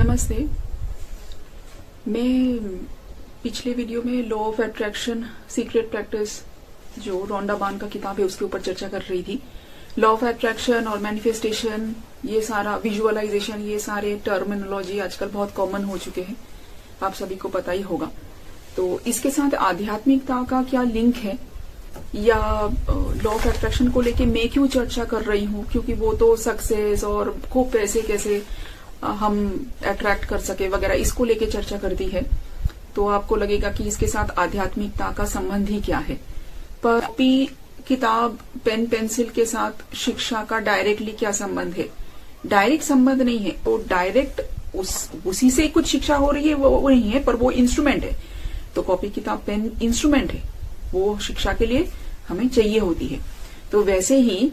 नमस्ते। मैं पिछले वीडियो में law of attraction secret practice जो रोंडा बार्न का किताब है उसके ऊपर चर्चा कर रही थी। लॉ ऑफ अट्रैक्शन और मैनिफेस्टेशन, ये सारा विजुअलाइजेशन, ये सारे टर्मिनोलॉजी आजकल बहुत कॉमन हो चुके हैं, आप सभी को पता ही होगा। तो इसके साथ आध्यात्मिकता का क्या लिंक है, या लॉ ऑफ अट्रैक्शन को लेके मैं क्यों चर्चा कर रही हूँ, क्योंकि वो तो सक्सेस और खूब पैसे कैसे हम अट्रैक्ट कर सके वगैरह, इसको लेके चर्चा करती है। तो आपको लगेगा कि इसके साथ आध्यात्मिकता का संबंध ही क्या है, पर कॉपी, किताब, पेन पेंसिल के साथ शिक्षा का डायरेक्टली क्या संबंध है? डायरेक्ट संबंध नहीं है। तो डायरेक्ट उसी से कुछ शिक्षा हो रही है वो नहीं है, पर वो इंस्ट्रूमेंट है। तो कॉपी, किताब, पेन इंस्ट्रूमेंट है, वो शिक्षा के लिए हमें चाहिए होती है। तो वैसे ही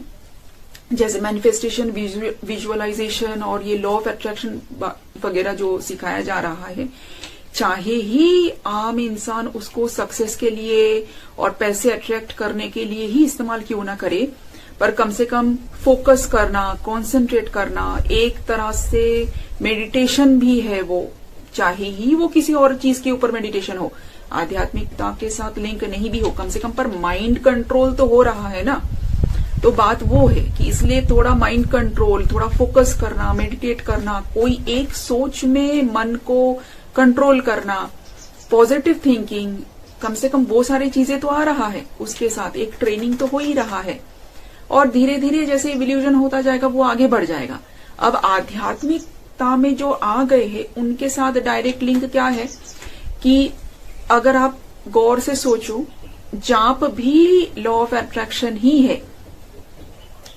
जैसे मैनिफेस्टेशन, विजुअलाइजेशन और ये लॉ ऑफ अट्रैक्शन वगैरह जो सिखाया जा रहा है, चाहे ही आम इंसान उसको सक्सेस के लिए और पैसे अट्रैक्ट करने के लिए ही इस्तेमाल क्यों ना करे, पर कम से कम फोकस करना, कंसंट्रेट करना, एक तरह से मेडिटेशन भी है वो, चाहे ही वो किसी और चीज के ऊपर मेडिटेशन हो, आध्यात्मिकता के साथ लिंक नहीं भी हो, कम से कम पर माइंड कंट्रोल तो हो रहा है ना। तो बात वो है कि इसलिए थोड़ा माइंड कंट्रोल, थोड़ा फोकस करना, मेडिटेट करना, कोई एक सोच में मन को कंट्रोल करना, पॉजिटिव थिंकिंग, कम से कम वो सारी चीजें तो आ रहा है, उसके साथ एक ट्रेनिंग तो हो ही रहा है। और धीरे धीरे जैसे इवोल्यूशन होता जाएगा वो आगे बढ़ जाएगा। अब आध्यात्मिकता में जो आ गए हैं उनके साथ डायरेक्ट लिंक क्या है कि अगर आप गौर से सोचो, जाप भी लॉ ऑफ अट्रैक्शन ही है।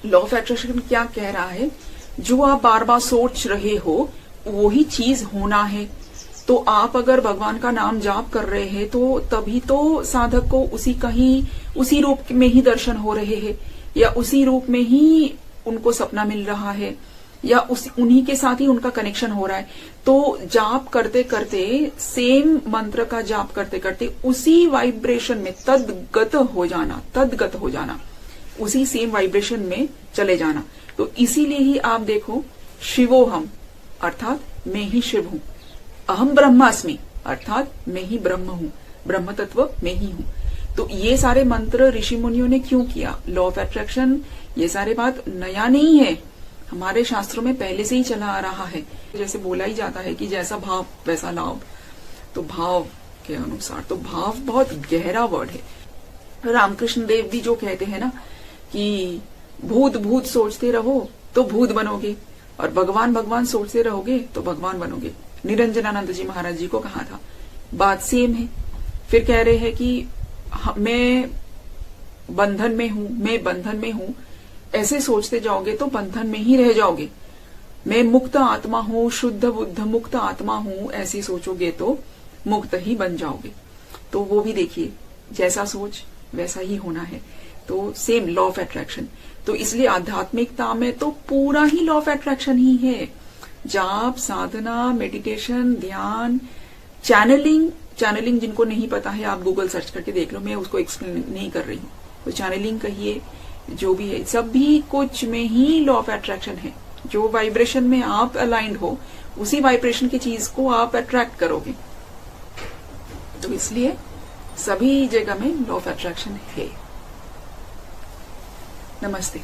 लॉ ऑफ अट्रैक्शन क्या कह रहा है? जो आप बार बार सोच रहे हो वही चीज होना है। तो आप अगर भगवान का नाम जाप कर रहे हैं तो तभी तो साधक को उसी रूप में ही दर्शन हो रहे हैं, या उसी रूप में ही उनको सपना मिल रहा है, या उन्हीं के साथ ही उनका कनेक्शन हो रहा है। तो जाप करते करते, सेम मंत्र का जाप करते करते उसी वाइब्रेशन में तद्गत हो जाना, उसी सेम वाइब्रेशन में चले जाना। तो इसीलिए ही आप देखो, शिवोहम अर्थात मैं ही शिव हूं, अहम ब्रह्मास्मि अर्थात मैं ही ब्रह्म हूं, ब्रह्म तत्व मैं ही हूं। तो ये सारे मंत्र ऋषि मुनियों ने क्यों किया? लॉ ऑफ अट्रैक्शन, ये सारे बात नया नहीं है, हमारे शास्त्रों में पहले से ही चला आ रहा है। जैसे बोला ही जाता है कि जैसा भाव वैसा लाभ, तो भाव के अनुसार, तो भाव बहुत गहरा वर्ड है। रामकृष्ण देव भी जो कहते हैं ना कि भूत भूत सोचते रहो तो भूत बनोगे, और भगवान भगवान सोचते रहोगे तो भगवान बनोगे। निरंजनानंद जी महाराज जी को कहा था, बात सेम है। फिर कह रहे हैं कि मैं बंधन में हूं, ऐसे सोचते जाओगे तो बंधन में ही रह जाओगे। मैं मुक्त आत्मा हूं, शुद्ध बुद्ध मुक्त आत्मा हूं, ऐसे सोचोगे तो मुक्त ही बन जाओगे। तो वो भी देखिए, जैसा सोच वैसा ही होना है। तो सेम लॉ ऑफ अट्रैक्शन। तो इसलिए आध्यात्मिकता में तो पूरा ही लॉ ऑफ अट्रैक्शन ही है। जाप, साधना, मेडिटेशन, ध्यान, चैनलिंग जिनको नहीं पता है आप गूगल सर्च करके देख लो, मैं उसको एक्सप्लेन नहीं कर रही हूँ। तो चैनलिंग कहिए, जो भी है, सब भी कुछ में ही लॉ ऑफ अट्रैक्शन है। जो वाइब्रेशन में आप अलाइंड हो, उसी वाइब्रेशन की चीज को आप अट्रैक्ट करोगे। तो इसलिए सभी जगह में लॉ ऑफ अट्रैक्शन है। नमस्ते।